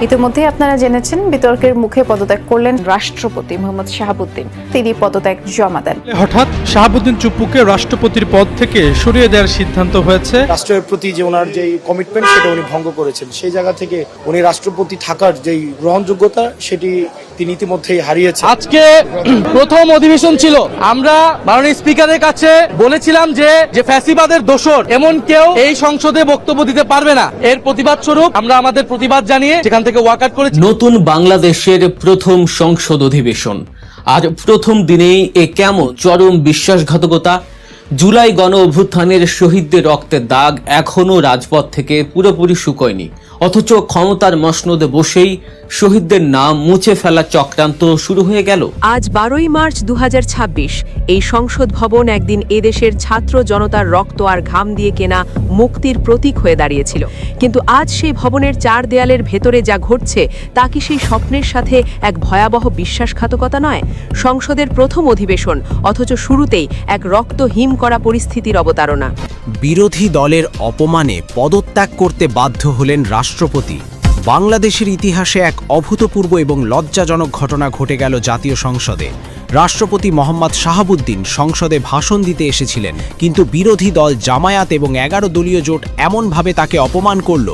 ইতিমধ্যে আপনারা জেনেছেন বিতর্কের মুখে পদত্যাগ করলেন রাষ্ট্রপতি মোহাম্মদ শাহাবুদ্দিন। তিনি পদত্যাগ জমা দেন। হঠাৎ শাহাবুদ্দিন চুপ্পুকে রাষ্ট্রপতির পদ থেকে সরিয়ে দেওয়ার সিদ্ধান্ত হয়েছে। রাষ্ট্রের প্রতি যে ওনার যে কমিটমেন্ট সেটা উনি ভঙ্গ করেছেন, সেই জায়গা থেকে উনি রাষ্ট্রপতি থাকার যে গ্রহণযোগ্যতা সেটি তিনি ইতিমধ্যেই হারিয়েছেন। আজকে প্রথম অধিবেশন ছিল, আমরা মাননীয় স্পিকারের কাছে বলেছিলাম যে ফ্যাসিবাদের দোসর এমন কেউ এই সংসদে বক্তব্য দিতে পারবে না। এর প্রতিবাদ স্বরূপ আমরা আমাদের প্রতিবাদ জানিয়ে সেখান থেকে ওয়াকআউট করেছি। নতুন বাংলাদেশের প্রথম সংসদ অধিবেশন, আর প্রথম দিনেই এ কেমন চরম বিশ্বাসঘাতকতা। জুলাই গণ অভ্যুত্থানের শহীদদের রক্তের দাগ এখনো রাজপথ থেকে পুরোপুরি শুকোয়নি, অথচ ক্ষমতার মসনদে বসেই শহীদদের নাম মুছে ফেলা চক্রান্ত শুরু হয়ে গেল। আজ 12ই মার্চ 2026 এই সংসদ ভবন একদিন এদেশের ছাত্র জনতার রক্ত আর ঘাম দিয়ে কেনা মুক্তির প্রতীক হয়ে দাঁড়িয়েছিল, কিন্তু আজ সেই ভবনের চার দেয়ালের ভেতরে যা ঘটছে তা কি সেই স্বপ্নের সাথে এক ভয়াবহ বিশ্বাসঘাতকতা নয়? সংসদের প্রথম অধিবেশন, অথচ শুরুতেই এক রক্ত হিম করা পরিস্থিতির অবতারণা। বিরোধী দলের অপমানে পদত্যাগ করতে বাধ্য হলেন রাষ্ট্রপতি। বাংলাদেশের ইতিহাসে এক অভূতপূর্ব এবং লজ্জাজনক ঘটনা ঘটে গেল জাতীয় সংসদে। রাষ্ট্রপতি মোহাম্মদ শাহাবুদ্দিন সংসদে ভাষণ দিতে এসেছিলেন, কিন্তু বিরোধী দল জামায়াত এবং 11 দলীয় জোট এমনভাবে তাকে অপমান করল,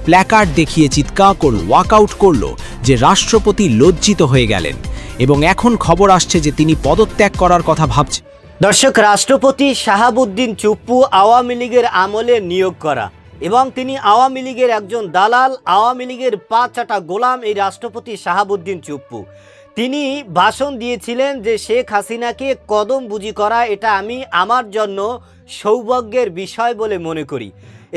প্ল্যাকার্ড দেখিয়ে চিৎকার করল, ওয়াকআউট করল, যে রাষ্ট্রপতি লজ্জিত হয়ে গেলেন এবং এখন খবর আসছে যে তিনি পদত্যাগ করার কথা ভাবছেন। দর্শক, রাষ্ট্রপতি শাহাবুদ্দিন চুপ্পু আওয়ামী লীগের আমলে নিয়োগ করা এবং তিনি আওয়ামী লীগের একজন দালাল, আওয়ামী লীগের পা চাটা গোলাম এই রাষ্ট্রপতি শাহাবুদ্দিন চুপ্পু। তিনি ভাষণ দিয়েছিলেন যে শেখ হাসিনাকে কদমবুজি করা এটা আমি আমার জন্য সৌভাগ্যের বিষয় বলে মনে করি।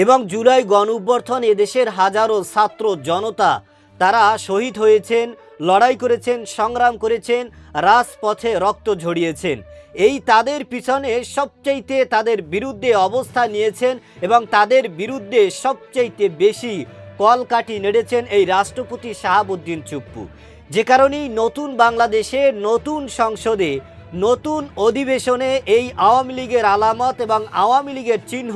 এবং জুলাই গণঅভ্যুত্থান এদেশের হাজারো ছাত্র জনতা তারা শহীদ হয়েছেন, লড়াই করেছেন, সংগ্রাম করেছেন, রাজপথে রক্ত ঝরিয়েছেন। এই তাদের পিছনে সবচাইতে তাদের বিরুদ্ধে অবস্থা নিয়েছেন এবং তাদের বিরুদ্ধে সবচাইতে বেশি কলকাঠি নেড়েছেন এই রাষ্ট্রপতি শাহাবুদ্দিন চুপ্পু। যে কারণেই নতুন বাংলাদেশে নতুন সংসদে নতুন অধিবেশনে এই আওয়ামী লীগের আলামত এবং আওয়ামী লীগের চিহ্ন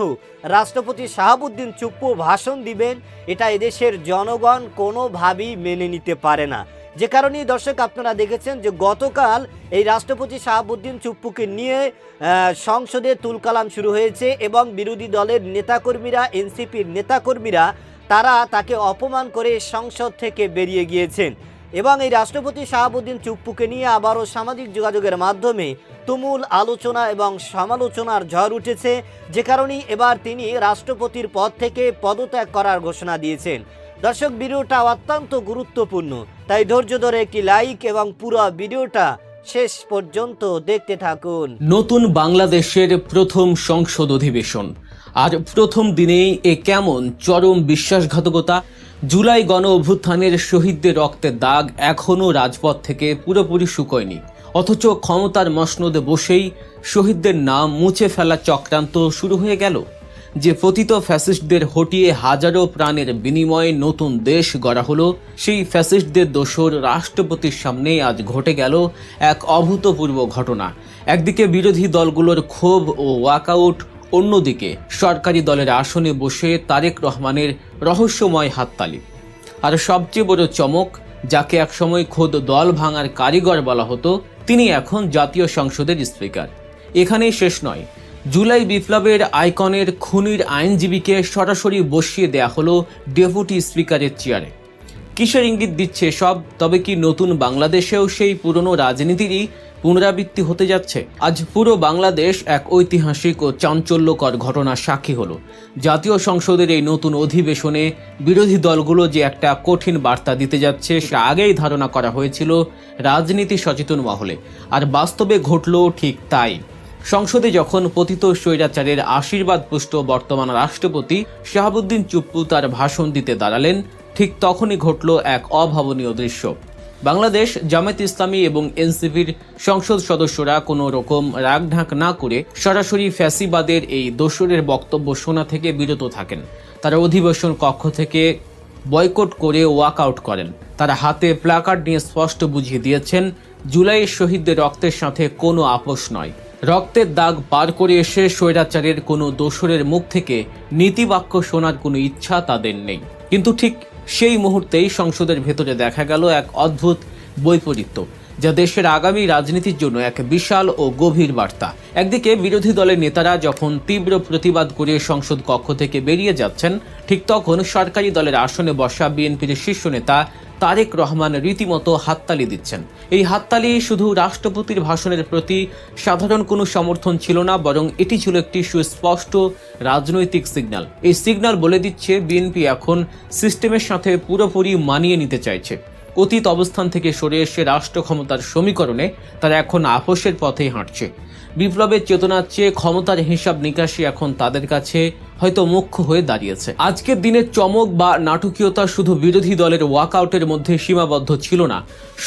রাষ্ট্রপতি শাহাবুদ্দিন চুপ্পু ভাষণ দিবেন, এটা এদেশের জনগণ কোনোভাবেই মেনে নিতে পারে না। যে কারণেই দর্শক আপনারা দেখেছেন যে গতকাল এই রাষ্ট্রপতি শাহাবুদ্দিন চুপ্পুকে নিয়ে সংসদে তুলকালাম শুরু হয়েছে এবং বিরোধী দলের নেতাকর্মীরা, এনসিপির নেতাকর্মীরা তারা তাকে অপমান করে সংসদ থেকে বেরিয়ে গিয়েছেন এবং এই রাষ্ট্রপতি শাহাবুদ্দিন চুপ্পুকে নিয়ে আবারও সামাজিক যোগাযোগের মাধ্যমে তুমুল আলোচনা এবং সমালোচনার ঝড় উঠেছে। যে কারণেই এবার তিনি রাষ্ট্রপতির পদ থেকে পদত্যাগ করার ঘোষণা দিয়েছেন। দর্শক, ভিডিওটা অত্যন্ত গুরুত্বপূর্ণ, তাই ধৈর্য ধরে একটি লাইক এবং পুরো ভিডিওটা শেষ পর্যন্ত দেখতে থাকুন। নতুন বাংলাদেশের প্রথম সংসদ অধিবেশন, আর প্রথম দিনেই এ কেমন চরম বিশ্বাসঘাতকতা। জুলাই গণ অভ্যুত্থানের শহীদদের রক্তের দাগ এখনো রাজপথ থেকে পুরোপুরি শুকোয়নি, অথচ ক্ষমতার মসনদে বসেই শহীদদের নাম মুছে ফেলা চক্রান্ত শুরু হয়ে গেল। যে পতিত ফ্যাসিস্টদের হটিয়ে হাজারো প্রাণের বিনিময়ে নতুন দেশ গড়া হলো, সেই ফ্যাসিস্টদের দোসর রাষ্ট্রপতির সামনে আজ ঘটে গেল এক অভূতপূর্ব ঘটনা। একদিকে বিরোধী দলগুলোর ক্ষোভ ও ওয়াকআউট, অন্যদিকে সরকারি দলের আসনে বসে তারেক রহমানের রহস্যময় হাততালি। আর সবচেয়ে বড় চমক, যাকে একসময় খোদ দল ভাঙার কারিগর বলা হতো, তিনি এখন জাতীয় সংসদের স্পিকার। এখানেই শেষ নয়, জুলাই বিপ্লবের আইকনের খুনির আইনজীবীকে সরাসরি বসিয়ে দেয়া হলো ডেপুটি স্পিকারের চেয়ারে। কিসের ইঙ্গিত দিচ্ছে সব? তবে কি নতুন বাংলাদেশেও সেই পুরনো রাজনীতিরই পুনরাবৃত্তি হতে যাচ্ছে? আজ পুরো বাংলাদেশ এক ঐতিহাসিক ও চাঞ্চল্যকর ঘটনার সাক্ষী হলো। জাতীয় সংসদের এই নতুন অধিবেশনে বিরোধী দলগুলো যে একটা কঠিন বার্তা দিতে যাচ্ছে সে আগেই ধারণা করা হয়েছিল রাজনীতি সচেতন মহলে, আর বাস্তবে ঘটল ঠিক তাই। সংসদে যখন পতিত স্বৈরাচারের আশীর্বাদ পুষ্ট বর্তমান রাষ্ট্রপতি শাহাবুদ্দিন চুপ্পু তার ভাষণ দিতে দাঁড়ালেন, ঠিক তখনই ঘটল এক অভাবনীয় দৃশ্য। বাংলাদেশ জামায়াত ইসলামী এবং এনসিপির সংসদ সদস্যরা কোনো রকম রাগঢাক না করে সরাসরি ফ্যাসিবাদের এই দোসরের বক্তব্য শোনা থেকে বিরত থাকেন। তারা অধিবেশন কক্ষ থেকে বয়কট করে ওয়াকআউট করেন। তারা হাতে প্ল্যাকার্ড নিয়ে স্পষ্ট বুঝিয়ে দিয়েছেন, জুলাই শহীদদের রক্তের সাথে কোনো আপোষ নয়। রক্তের দাগ পার করে এসে স্বৈরাচারের কোনো দোসরের মুখ থেকে নীতিবাক্য শোনার কোনো ইচ্ছা তাদের নেই। কিন্তু ঠিক সেই মুহূর্তেই সংসদের ভেতরে দেখা গেল এক অদ্ভুত বৈপরীত্য, যা দেশের আগামী রাজনীতির জন্য এক বিশাল ও গভীর বার্তা। একদিকে বিরোধী দলের নেতারা যখন তীব্র প্রতিবাদ করে সংসদ কক্ষ থেকে বেরিয়ে যাচ্ছেন, ঠিক তখন সরকারি দলের আসনে বসা বিএনপির শীর্ষ নেতা তারেক রহমান রীতিমতো হাততালি দিচ্ছেন। এই হাততালি শুধু রাষ্ট্রপতির ভাষণের প্রতি সাধারণ কোনো সমর্থন ছিল না, বরং এটি ছিল একটি সুস্পষ্ট রাজনৈতিক সিগন্যাল। এই সিগন্যাল বলে দিচ্ছে বিএনপি এখন সিস্টেমের সাথে পুরোপুরি মানিয়ে নিতে চাইছে। অতীত অবস্থান থেকে সরে এসে রাষ্ট্র ক্ষমতার সমীকরণে তারা এখন আপোষের পথেই হাঁটছে। বিপ্লবের চেতনার চেয়ে ক্ষমতার হিসাব নিকাশই এখন তাদের কাছে হয়তো মুখ্য হয়ে দাঁড়িয়েছে। আজকের দিনের চমক বা নাটকীয়তা শুধু বিরোধী দলের ওয়াকআউটের মধ্যে সীমাবদ্ধ ছিল না।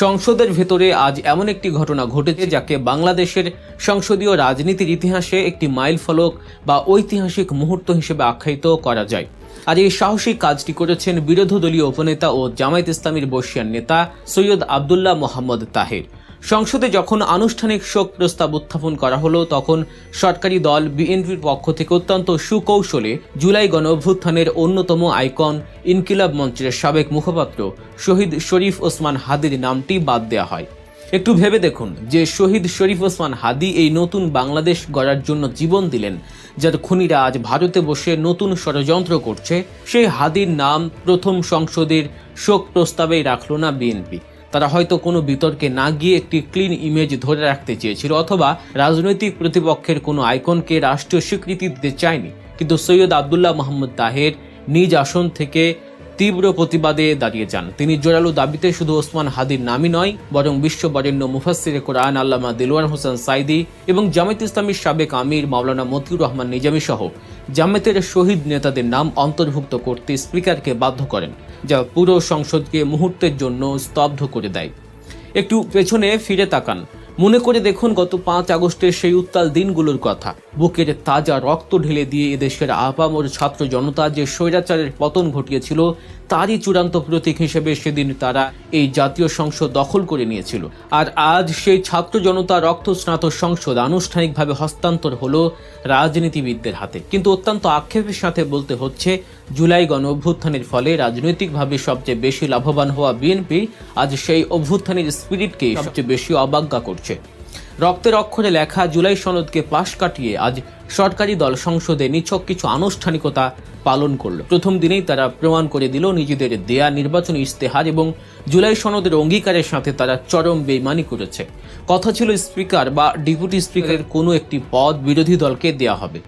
সংসদের ভেতরে আজ এমন একটি ঘটনা ঘটেছে যাকে বাংলাদেশের সংসদীয় রাজনীতির ইতিহাসে একটি মাইল ফলক বা ঐতিহাসিক মুহূর্ত হিসেবে আখ্যায়িত করা যায়। আর এই সাহসী কাজটি করেছেন বিরোধী দলীয় উপনেতা ও জামায়াত ইসলামীর বর্ষিয়ান নেতা সৈয়দ আব্দুল্লাহ মোহাম্মদ তাহের। সংসদে যখন আনুষ্ঠানিক শোক প্রস্তাব উত্থাপন করা হলো, তখন সরকারি দল বিএনপির পক্ষ থেকে অত্যন্ত সুকৌশলে জুলাই গণঅভ্যুত্থানের অন্যতম আইকন ইনকিলাব মঞ্চের সাবেক মুখপাত্র শহীদ শরীফ ওসমান হাদির নামটি বাদ দেওয়া হয়। একটু ভেবে দেখুন যে শহীদ শরীফ ওসমান হাদি এই নতুন বাংলাদেশ গড়ার জন্য জীবন দিলেন, যার খুনিরা আজ ভারতে বসে নতুন ষড়যন্ত্র করছে, সেই হাদির নাম প্রথম সংসদের শোক প্রস্তাবেই রাখল না বিএনপি। তারা হয়তো কোনো বিতর্কে না গিয়ে একটি ক্লিন ইমেজ ধরে রাখতে চেয়েছিল, অথবা রাজনৈতিক প্রতিপক্ষের কোনো আইকনকে রাষ্ট্রীয় স্বীকৃতি দিতে চায়নি। কিন্তু সৈয়দ আব্দুল্লাহ মোহাম্মদ তাহের নিজ আসন থেকে তীব্র প্রতিবাদে দাঁড়িয়ে যান। তিনি জোরালো দাবিতে শুধু ওসমান হাদির নামই নয়, বরং বিশ্ববরেণ্য মুফাসসিরে কোরআন আল্লামা দিলওয়ার হোসেন সাইদি এবং জামায়াত ইসলামীর সাবেক আমির মাওলানা মতিউর রহমান নিজামী সহ জামায়াতের শহীদ নেতাদের নাম অন্তর্ভুক্ত করতে স্পিকারকে বাধ্য করেন, যা পুরো সংসদকে মুহূর্তের জন্য স্তব্ধ করে দেয়। একটু পেছনে ফিরে তাকান, মনে করে দেখুন গত 5 আগস্টের সেই উত্তাল দিনগুলোর কথা। বুকের তাজা রক্ত ঢেলে দিয়ে এদেশের আপামর ছাত্র জনতা যে স্বৈরাচারের পতন ঘটিয়েছিল, তারই চূড়ান্ত প্রতীক হিসেবে সেদিন তারা এই জাতীয় সংসদ দখল করে নিয়েছিল। আর আজ সেই ছাত্র জনতা রক্তস্নাত সংসদ আনুষ্ঠানিকভাবে হস্তান্তর হলো রাজনীতিবিদদের হাতে। কিন্তু অত্যন্ত আক্ষেপের সাথে বলতে হচ্ছে, জুলাই গণ অভ্যুত্থানের ফলে রাজনৈতিকভাবে সবচেয়ে বেশি লাভবান হওয়া বিএনপি আজ সেই অভ্যুত্থানের স্পিরিটকে সবচেয়ে বেশি অবজ্ঞা করছে। রক্তের অক্ষরে লেখা জুলাই সনদকে পাশ কাটিয়ে আজ সরকারি দল সংসদে নিছক কিছু আনুষ্ঠানিকতা পালন করল। প্রথম দিনেই তারা প্রমাণ করে দিল নিজেদের দেয়া নির্বাচনী ইশতেহার এবং জুলাই সনদের অঙ্গীকারের সাথে তারা চরম বেইমানি করেছে। কথা ছিল স্পিকার বা ডেপুটি স্পিকারের কোনো একটি পদ বিরোধী দলকে দেয়া হবে,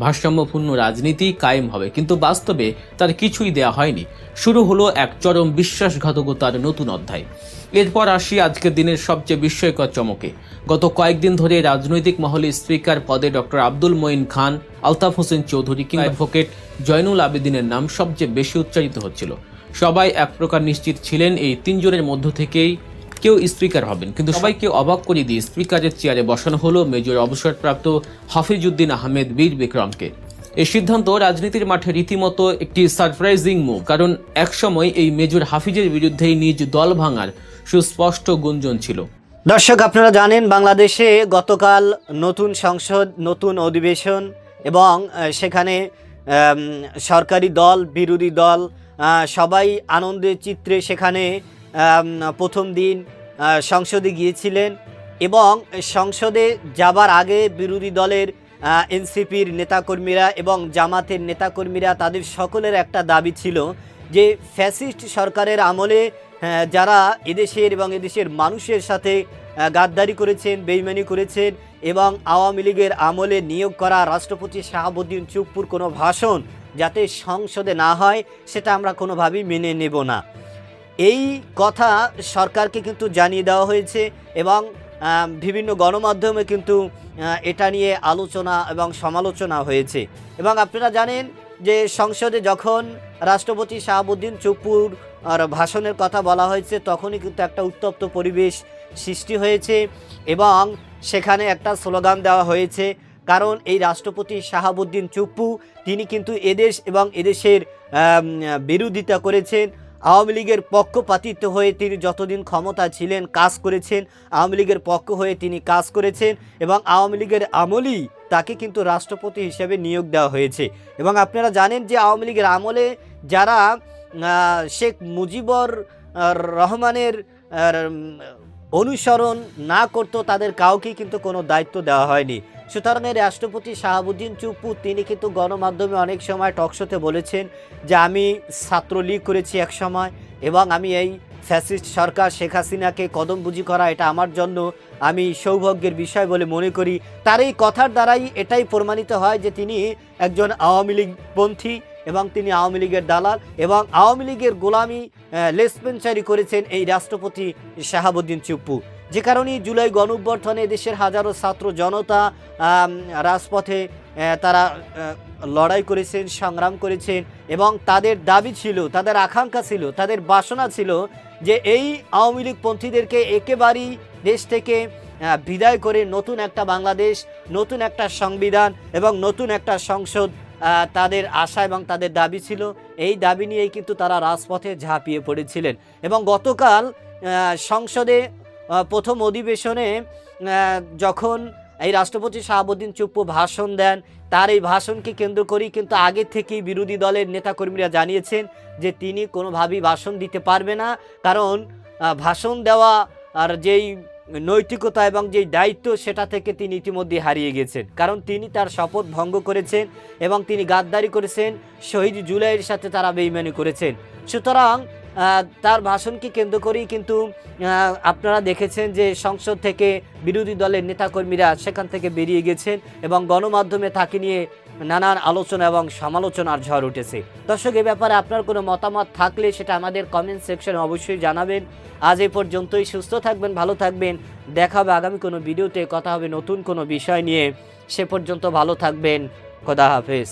ভারসাম্যপূর্ণ রাজনীতি কায়েম হবে, কিন্তু বাস্তবে তার কিছুই দেয়া হয়নি। শুরু হলো এক চরম বিশ্বাসঘাতকতার নতুন অধ্যায়। এরপর আসি আজকের দিনের সবচেয়ে বিস্ময়কর চমকে। গত কয়েকদিন ধরে রাজনৈতিক মহলে স্পিকার পদে ডক্টর আব্দুল মঈন খান, আলতাফ হোসেন চৌধুরী কিংবা অ্যাডভোকেট জয়নুল আবেদিনের নাম সবচেয়ে বেশি উচ্চারিত হচ্ছিল। সবাই এক প্রকার নিশ্চিত ছিলেন এই 3 জনের মধ্য থেকেই কেউ স্পিকার হবেন, কিন্তু সবাইকে অবাক করে দিয়ে স্পিকারের চেয়ারে বসানো হলো মেজর অবসরপ্রাপ্ত হাফিজউদ্দিন আহমেদ বীর বিক্রমকে। এই সিদ্ধান্ত রাজনীতির মাঠে রীতিমতো একটি সারপ্রাইজিং মুভ, কারণ একসময় এই মেজর হাফিজের বিরুদ্ধেই নিজ দল ভাঙার সুস্পষ্ট গুঞ্জন ছিল। দর্শক, আপনারা জানেন বাংলাদেশে গতকাল নতুন সংসদ, নতুন অধিবেশন এবং সেখানে সরকারি দল, বিরোধী দল সবাই আনন্দের চিত্রে সেখানে প্রথম দিন সংসদে গিয়েছিলেন। এবং সংসদে যাবার আগে বিরোধী দলের এনসিপির নেতাকর্মীরা এবং জামাতের নেতাকর্মীরা তাদের সকলের একটা দাবি ছিল যে ফ্যাসিস্ট সরকারের আমলে যারা এদেশের এবং এদেশের মানুষের সাথে গাদ্দারি করেছেন, বেইমানি করেছেন এবং আওয়ামী লীগের আমলে নিয়োগ করা রাষ্ট্রপতি শাহাবুদ্দিন চুপ্পুর কোনো ভাষণ যাতে সংসদে না হয়, সেটা আমরা কোনোভাবেই মেনে নেব না। এই কথা সরকারকে কিন্তু জানিয়ে দেওয়া হয়েছে এবং বিভিন্ন গণমাধ্যমে কিন্তু এটা নিয়ে আলোচনা এবং সমালোচনা হয়েছে। এবং আপনারা জানেন যে সংসদে যখন রাষ্ট্রপতি শাহাবুদ্দিন চুপ্পুর ভাষণের কথা বলা হয়েছে, তখনই কিন্তু একটা উত্তপ্ত পরিবেশ সৃষ্টি হয়েছে এবং সেখানে একটা স্লোগান দেওয়া হয়েছে। কারণ এই রাষ্ট্রপতি শাহাবুদ্দিন চুপ্পু তিনি কিন্তু এদেশ এবং এদেশের বিরোধিতা করেছেন, আওয়ামী লীগের পক্ষপাতিত্ব হয়ে তিনি যতদিন ক্ষমতা ছিলেন কাজ করেছেন, আওয়ামী লীগের পক্ষ হয়ে তিনি কাজ করেছেন এবং আওয়ামী লীগের আমলেই তাকে কিন্তু রাষ্ট্রপতি হিসেবে নিয়োগ দেওয়া হয়েছে। এবং আপনারা জানেন যে আওয়ামী লীগের আমলে যারা শেখ মুজিবুর রহমানের অনুসরণ না করতো তাদের কাউকেই কিন্তু কোনো দায়িত্ব দেওয়া হয়নি। সুতরাং রাষ্ট্রপতি শাহাবুদ্দিন চুপ্পু তিনি কিন্তু গণমাধ্যমে অনেক সময় টকশোতে বলেছেন যে আমি ছাত্রলীগ করেছি এক সময় এবং আমি এই ফ্যাসিস্ট সরকার শেখ হাসিনাকে কদমবুজি করা এটা আমার জন্য আমি সৌভাগ্যের বিষয় বলে মনে করি। তার এই কথার দ্বারাই এটাই প্রমাণিত হয় যে তিনি একজন আওয়ামী লীগপন্থী এবং তিনি আওয়ামী লীগের দালাল এবং আওয়ামী লীগের গোলামি লেসপেন্সারি করেছেন এই রাষ্ট্রপতি শাহাবুদ্দিন চুপ্পু। যে কারণে জুলাই গণঅভ্যুত্থানে দেশের হাজারো ছাত্র জনতা রাজপথে তারা লড়াই করেছেন, সংগ্রাম করেছেন এবং তাদের দাবি ছিল, তাদের আকাঙ্ক্ষা ছিল, তাদের বাসনা ছিল যে এই আওয়ামী লীগপন্থীদেরকে একেবারেই দেশ থেকে বিদায় করে নতুন একটা বাংলাদেশ, নতুন একটা সংবিধান এবং নতুন একটা সংসদ তাদের আশা এবং তাদের দাবি ছিল। এই দাবি নিয়েই কিন্তু তারা রাজপথে ঝাঁপিয়ে পড়েছিলেন এবং গতকাল সংসদে প্রথম অধিবেশনে যখন এই রাষ্ট্রপতি শাহাবুদ্দিন চুপ্পু ভাষণ দেন, তার এই ভাষণকে কেন্দ্র করেই কিন্তু আগে থেকেই বিরোধী দলের নেতাকর্মীরা জানিয়েছেন যে তিনি কোনোভাবেই ভাষণ দিতে পারবে না, কারণ ভাষণ দেওয়া আর যেই নৈতিকতা এবং যেই দায়িত্ব সেটা থেকে তিনি ইতিমধ্যে হারিয়ে গেছেন, কারণ তিনি তার শপথ ভঙ্গ করেছেন এবং তিনি গাদ্দারি করেছেন, শহীদ জুলাইয়ের সাথে তারা বেইমানি করেছেন। সুতরাং তার ভাষণকে কেন্দ্র করেই কিন্তু আপনারা দেখেছেন যে সংসদ থেকে বিরোধী দলের নেতাকর্মীরা সেখান থেকে বেরিয়ে গেছেন এবং গণমাধ্যমে তাকে নিয়ে নানান আলোচনা এবং সমালোচনার ঝড় উঠেছে। দর্শক, এ ব্যাপারে আপনার কোনো মতামত থাকলে সেটা আমাদের কমেন্ট সেকশনে অবশ্যই জানাবেন। আজ এই পর্যন্তই। সুস্থ থাকবেন, ভালো থাকবেন। দেখা হবে আগামী কোনো ভিডিওতে, কথা হবে নতুন কোনো বিষয় নিয়ে। সে পর্যন্ত ভালো থাকবেন। খোদা হাফেজ।